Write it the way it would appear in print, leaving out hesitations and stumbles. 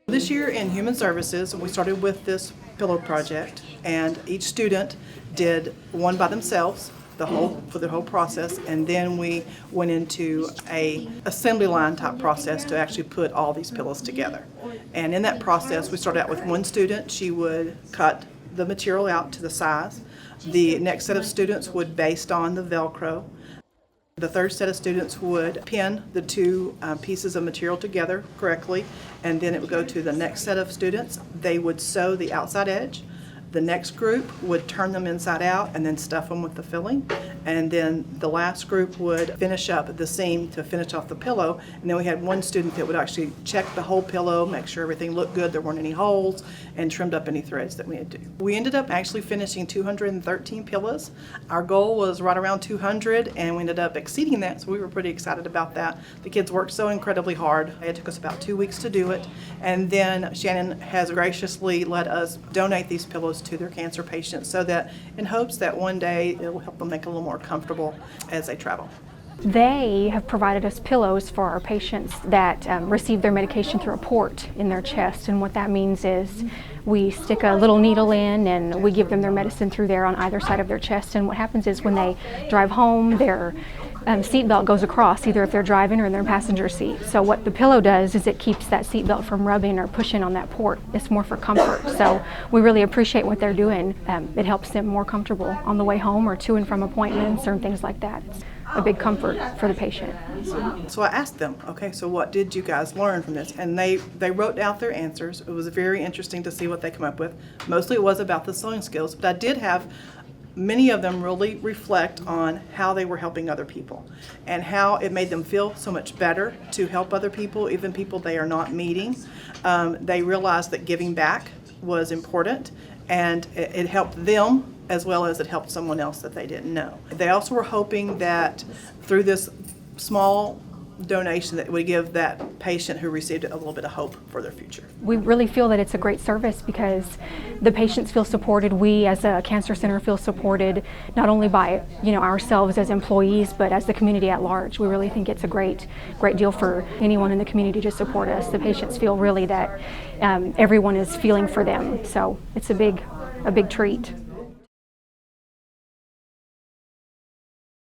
This year in Human Services, we started with this pillow project, and each student did one by themselves for the whole process, and then we went into a assembly line type process to actually put all these pillows together. And in that process, we started out with one student. She would cut the material out to the size. The next set of students would based on the Velcro. The third set of students would pin the two pieces of material together correctly, and then it would go to the next set of students. They would sew the outside edge. The next group would turn them inside out and then stuff them with the filling. And then the last group would finish up the seam to finish off the pillow. And then we had one student that would actually check the whole pillow, make sure everything looked good, there weren't any holes, and trimmed up any threads that we had to do. We ended up actually finishing 213 pillows. Our goal was right around 200, and we ended up exceeding that, so we were pretty excited about that. The kids worked so incredibly hard. It took us about 2 weeks to do it. And then Shannon has graciously let us donate these pillows to their cancer patients, so that in hopes that one day it will help them make it a little more comfortable as they travel. They have provided us pillows for our patients that receive their medication through a port in their chest, and what that means is we stick a little needle in and we give them their medicine through there on either side of their chest. And what happens is when they drive home, their seatbelt goes across, either if they're driving or in their passenger seat. So what the pillow does is it keeps that seatbelt from rubbing or pushing on that port. It's more for comfort. So we really appreciate what they're doing. It helps them more comfortable on the way home or to and from appointments or things like that. It's a big comfort for the patient. So I asked them, okay, so what did you guys learn from this? And they wrote out their answers. It was very interesting to see what they come up with. Mostly it was about the sewing skills, but I did have many of them really reflect on how they were helping other people and how it made them feel so much better to help other people, even people they are not meeting. They realized that giving back was important, and it helped them as well as it helped someone else that they didn't know. They also were hoping that through this small donation that would give that patient who received it a little bit of hope for their future. We really feel that it's a great service because the patients feel supported. We as a cancer center feel supported not only by ourselves as employees, but as the community at large. We really think it's a great deal for anyone in the community to support us. The patients feel really that everyone is feeling for them, so it's a big treat.